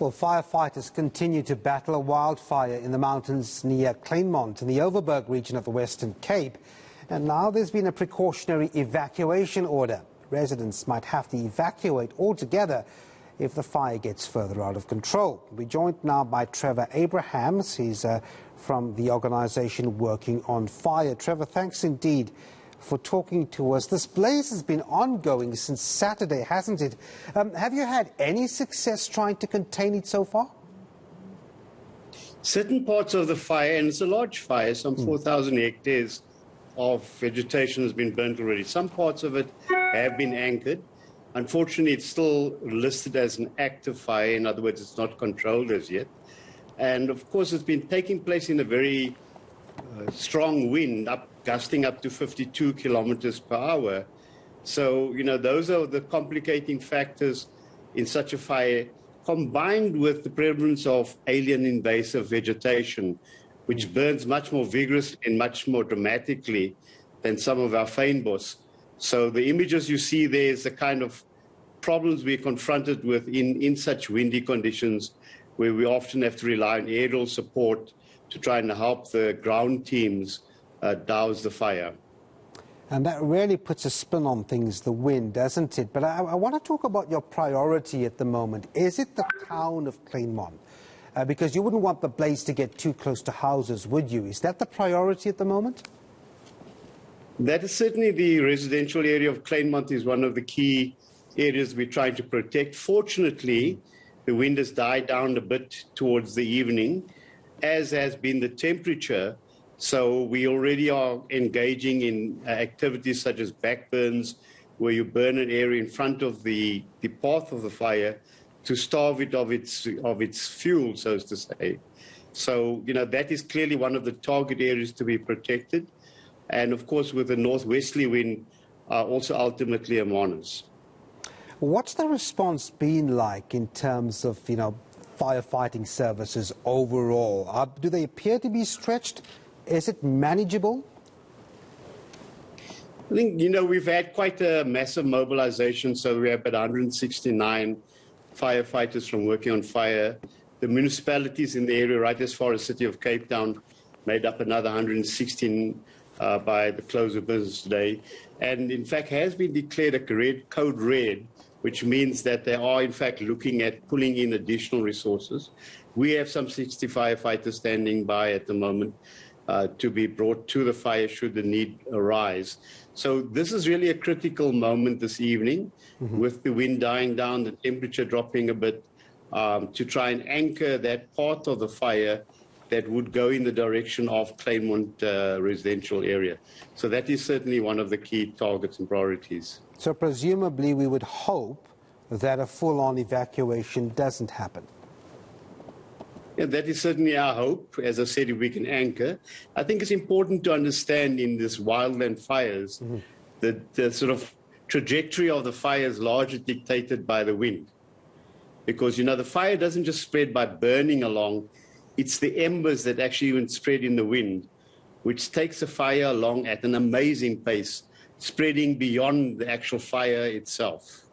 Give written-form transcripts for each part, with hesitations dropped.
Well, firefighters continue to battle a wildfire in the mountains near Kleinmond in the Overberg region of the Western Cape. And now there's been a precautionary evacuation order. Residents might have to evacuate altogether if the fire gets further out of control. We're joined now by Trevor Abrahams. He's from the organisation working on fire. Trevor, thanks indeed for talking to us. This blaze has been ongoing since Saturday, hasn't it? Have you had any success trying to contain it so far? Certain parts of the fire, and it's a large fire, some 4,000 hectares of vegetation has been burnt already. Some parts of it have been anchored. Unfortunately, it's still listed as an active fire. In other words, it's not controlled as yet. And of course, it's been taking place in a very strong wind, gusting up to 52 kilometers per hour. So, those are the complicating factors in such a fire, combined with the prevalence of alien invasive vegetation, which burns much more vigorously and much more dramatically than some of our fynbos. So the images you see there is the kind of problems we're confronted with in such windy conditions, where we often have to rely on aerial support to try and help the ground teams douse the fire. And that really puts a spin on things, the wind, doesn't it? But I want to talk about your priority at the moment. Is it the town of Kleinmond? Because you wouldn't want the blaze to get too close to houses, would you? Is that the priority at the moment? That is certainly the residential area of Kleinmond is one of the key areas we're trying to protect. Fortunately, the wind has died down a bit towards the evening, as has been the temperature. So we already are engaging in activities such as backburns, where you burn an area in front of the path of the fire to starve it of its fuel, so to say. So, that is clearly one of the target areas to be protected. And of course, with the northwesterly wind, also ultimately a menace. What's the response been like in terms of, firefighting services overall? Do they appear to be stretched? Is it manageable? I think, we've had quite a massive mobilization. So we have about 169 firefighters from working on fire. The municipalities in the area, right as far as the city of Cape Town, made up another 116 by the close of business today. And in fact, has been declared a code red, which means that they are in fact looking at pulling in additional resources. We have some 60 firefighters standing by at the moment to be brought to the fire should the need arise. So this is really a critical moment this evening, with the wind dying down, the temperature dropping a bit, to try and anchor that part of the fire that would go in the direction of Kleinmond residential area. So that is certainly one of the key targets and priorities. So presumably we would hope that a full-on evacuation doesn't happen. Yeah, that is certainly our hope. As I said, if we can anchor. I think it's important to understand in this wildland fires that the sort of trajectory of the fire is largely dictated by the wind. Because, the fire doesn't just spread by burning along. It's the embers that actually even spread in the wind, which takes the fire along at an amazing pace, spreading beyond the actual fire itself.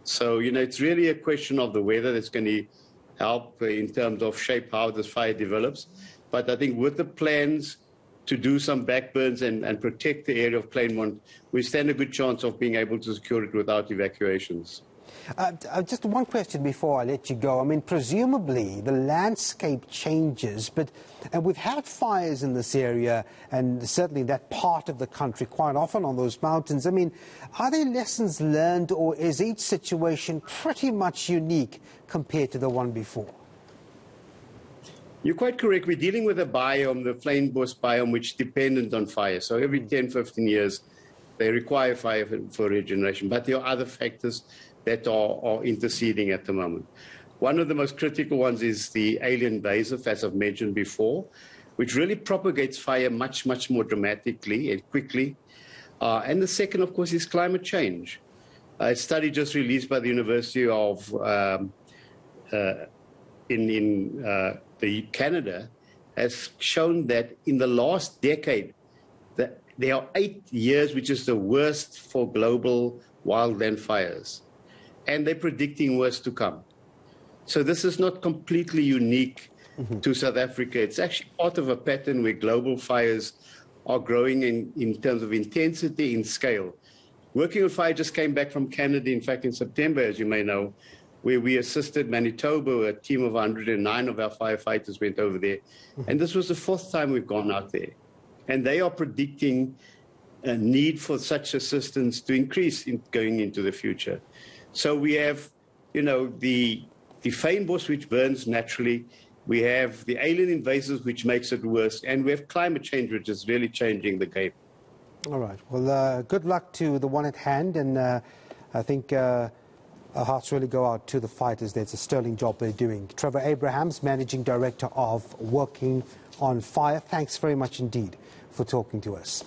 So, it's really a question of the weather that's going to help in terms of shape how this fire develops. But I think with the plans to do some backburns and protect the area of Kleinmond, we stand a good chance of being able to secure it without evacuations. Just one question before I let you go. I mean, presumably the landscape changes, and we've had fires in this area and certainly that part of the country quite often on those mountains. I mean, are there lessons learned, or is each situation pretty much unique compared to the one before? You're quite correct. We're dealing with a biome, the fynbos biome, which is dependent on fire. So every 10, 15 years, they require fire for regeneration. But there are other factors that are interceding at the moment. One of the most critical ones is the alien invasive, as I've mentioned before, which really propagates fire much, much more dramatically and quickly. And the second, of course, is climate change. A study just released by the University of Canada has shown that in the last decade, that there are 8 years which is the worst for global wildland fires. And they're predicting worse to come. So this is not completely unique to South Africa. It's actually part of a pattern where global fires are growing in terms of intensity, in scale. Working on Fire just came back from Canada, in fact, in September, as you may know, where we assisted Manitoba. A team of 109 of our firefighters went over there. And this was the 4th time we've gone out there. And they are predicting a need for such assistance to increase going into the future. So we have, the fynbos, which burns naturally. We have the alien invasives, which makes it worse. And we have climate change, which is really changing the game. All right. Well, good luck to the one at hand. And I think our hearts really go out to the fighters there. It's a sterling job they're doing. Trevor Abrahams, Managing Director of Working on Fire, thanks very much indeed for talking to us.